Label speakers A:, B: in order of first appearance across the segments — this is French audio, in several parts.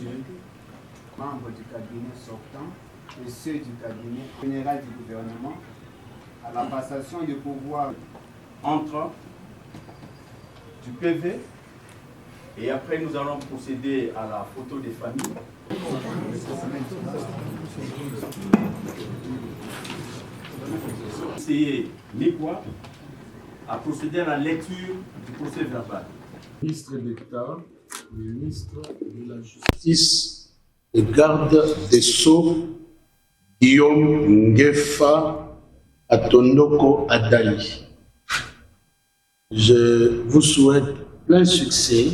A: messieurs, membres du cabinet sortant et ceux du cabinet général du gouvernement, à la passation du pouvoir entre du PV, et après nous allons procéder à la photo des familles. Conseiller Nikwa a procédé à la lecture du procès verbal.
B: Ministre d'État, ministre de la Justice et garde des Sceaux, Guillaume Ngefa Atondoko Adali. Je vous souhaite plein succès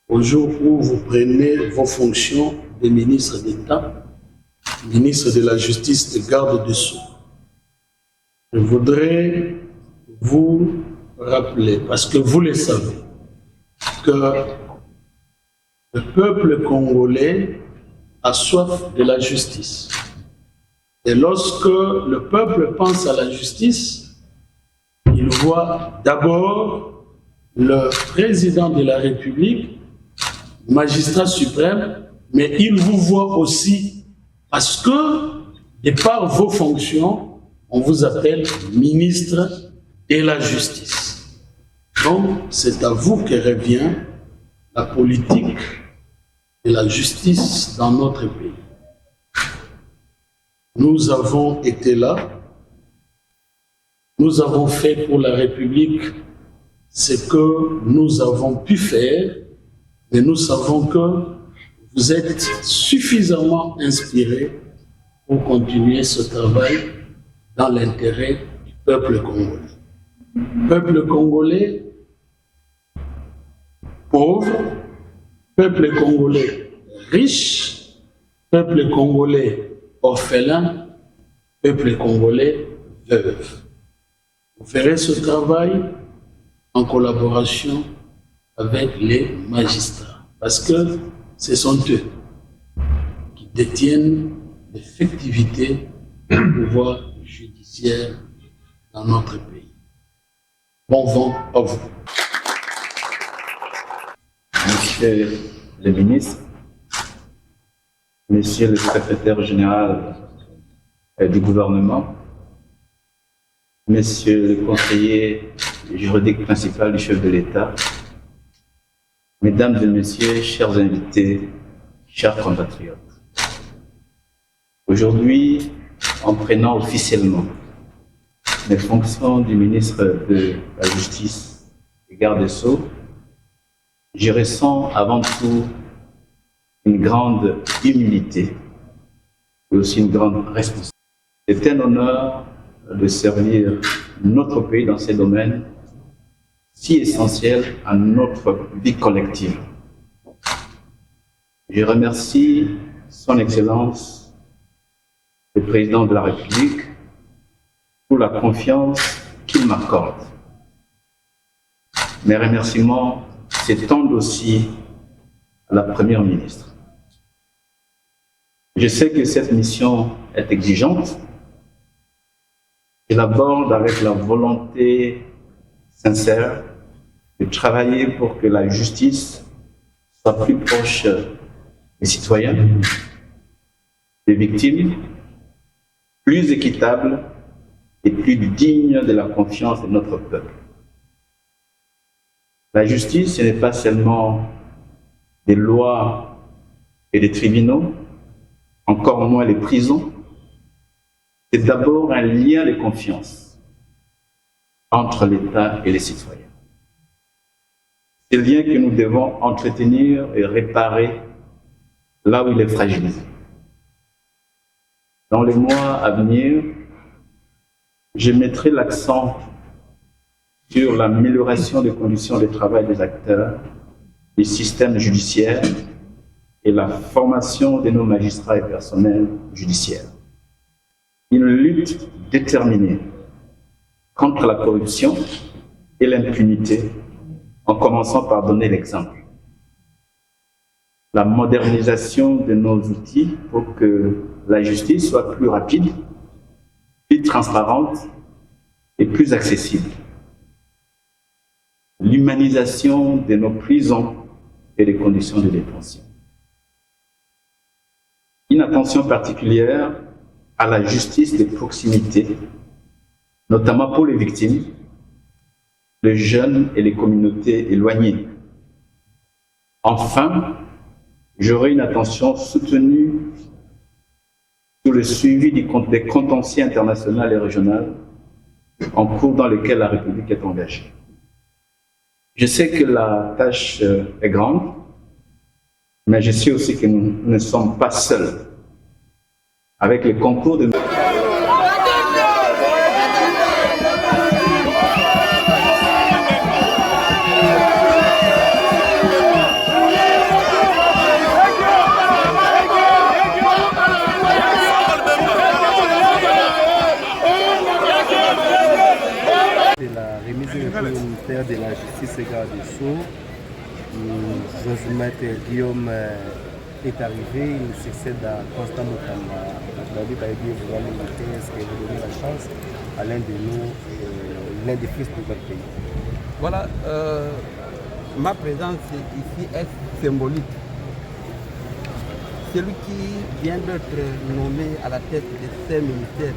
B: au jour où vous prenez vos fonctions de ministre d'État, ministre de la Justice et garde des Sceaux. Je voudrais vous rappeler, parce que vous le savez, que le peuple congolais a soif de la justice. Et lorsque le peuple pense à la justice, il voit d'abord le président de la République, magistrat suprême, mais il vous voit aussi parce que, de par vos fonctions, on vous appelle ministre de la Justice. Donc, c'est à vous que revient la politique de la justice dans notre pays. Nous avons été là, nous avons fait pour la République ce que nous avons pu faire, mais nous savons que vous êtes suffisamment inspirés pour continuer ce travail dans l'intérêt du peuple congolais. Peuple congolais pauvre, peuple congolais riche, peuple congolais orphelin, peuple congolais veuve. Vous ferez ce travail en collaboration avec les magistrats, parce que ce sont eux qui détiennent l'effectivité du pouvoir judiciaire dans notre pays. Bon vent à vous.
C: Monsieur le ministre, Monsieur le secrétaire général du gouvernement, Monsieur le conseiller juridique principal du chef de l'État, Mesdames et Messieurs, chers invités, chers compatriotes. Aujourd'hui, en prenant officiellement les fonctions du ministre de la Justice et garde des Sceaux, je ressens avant tout une grande humilité et aussi une grande responsabilité. C'est un honneur de servir notre pays dans ces domaines si essentiels à notre vie collective. Je remercie Son Excellence, le Président de la République, pour la confiance qu'il m'accorde. Mes remerciements s'étendent aussi à la Première ministre. Je sais que cette mission est exigeante. Je l'aborde avec la volonté sincère de travailler pour que la justice soit plus proche des citoyens, des victimes, plus équitable et plus digne de la confiance de notre peuple. La justice, ce n'est pas seulement des lois et des tribunaux, encore moins les prisons. C'est d'abord un lien de confiance entre l'État et les citoyens. C'est le lien que nous devons entretenir et réparer là où il est fragilisé. Dans les mois à venir, je mettrai l'accent sur l'amélioration des conditions de travail des acteurs du système judiciaire et la formation de nos magistrats et personnels judiciaires. Une lutte déterminée contre la corruption et l'impunité, en commençant par donner l'exemple. La modernisation de nos outils pour que la justice soit plus rapide, plus transparente et plus accessible. L'humanisation de nos prisons et des conditions de détention. une attention particulière à la justice de proximité, notamment pour les victimes, les jeunes et les communautés éloignées. Enfin, j'aurai une attention soutenue sur le suivi des contentieux internationaux et régionaux en cours dans lesquels la République est engagée. Je sais que la tâche est grande, mais je sais aussi que nous ne sommes pas seuls. Avec le concours de...
D: De la remise communautaire de la justice et garde des Sceaux, José Guillaume est arrivé, il succède à Constant Mukamba. Est-ce que vous donnez la chance à l'un de nous, l'un des fils de votre pays?
E: Voilà, ma présence ici est symbolique. Celui qui vient d'être nommé à la tête de ces ministères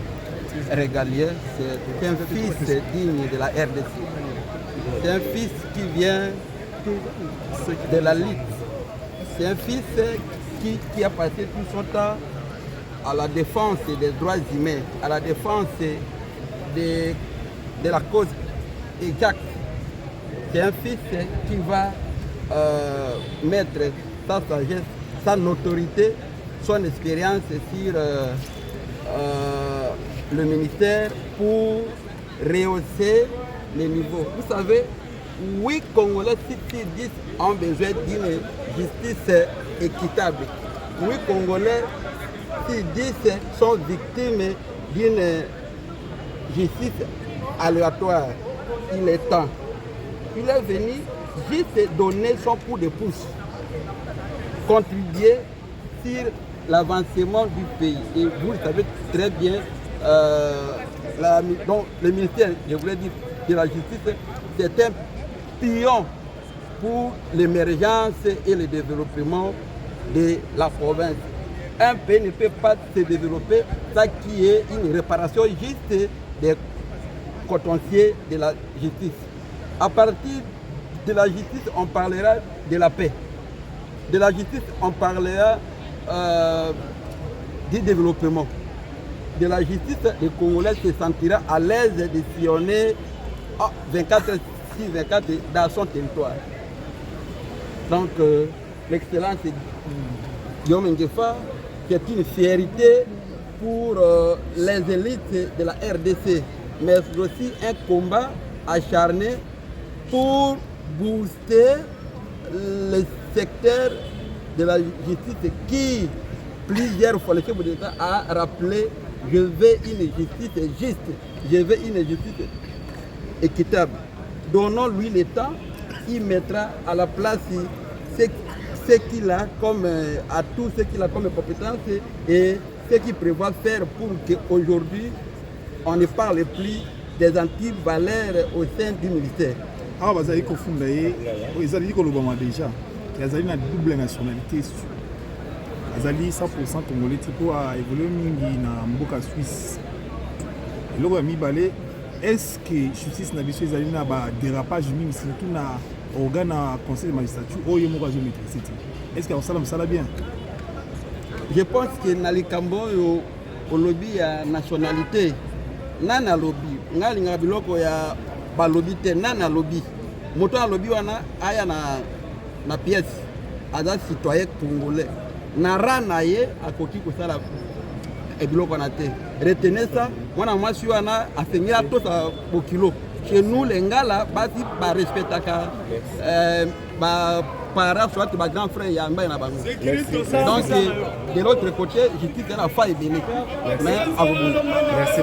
E: régaliens, c'est un fils digne de la RDC. C'est un fils qui vient de la lutte. C'est un fils qui a passé tout son temps à la défense des droits humains, à la défense de la cause exacte. C'est un fils qui va mettre sa sagesse, sa notoriété, son expérience sur le ministère pour rehausser les niveaux. Vous savez, oui, Congolais sur 10 ont besoin d'une justice équitable. Oui, Congolais sur 10 sont victimes d'une justice aléatoire. Il est temps. Il est venu juste donner son coup de pouce, contribuer sur l'avancement du pays. Et vous le savez très bien, donc, le ministère, je voulais dire, de la justice, c'est un pion pour l'émergence et le développement de la province. Un pays ne peut pas se développer sans qu'il y ait une réparation juste des contentieux de la justice. À partir de la justice, on parlera de la paix. De la justice, on parlera du développement. De la justice, les Congolais se sentiront à l'aise de sillonner 24 dans son territoire. Donc, l'excellence de Guillaume Ngefa, c'est une fierté pour les élites de la RDC, mais aussi un combat acharné pour booster le secteur de la justice qui, plusieurs fois, le chef de l'État a rappelé: je veux une justice juste, je veux une justice équitable. Donnons-lui le temps, il mettra à la place ce qu'il a comme à tout ce qu'il a comme compétence et ce qu'il prévoit faire pour qu'aujourd'hui on ne parle plus des anti-valeurs au sein du ministère.
F: Ah, vous avez confondé, vous avez dit que l'Obama déjà, vous avez une double nationalité. Vous avez 100% congolais pour évoluer dans Mboka Suisse. Et là, vous avez balé. Est-ce que la justice n'a pas de dérapage, surtout dans l'organe du conseil de magistrature, ou est-ce que ça va bien?
E: Je pense que dans les Cambos, au lobby à nationalité, nana lobby, ngalinga biloko ya ba lobby te nana lobby. Moto a lobby wana aya na pièce, ada citoyen congolais. Na rana ye akoki kosala biloko na te. Retenez ça, mwana mwasi wana afengela to sa bokilo. Chez nous les ngala basi ba respectaka ba para soit ba grand frère yamba na bango. Donc de l'autre côté, justice na faille béné. Mais à vous.
D: Merci.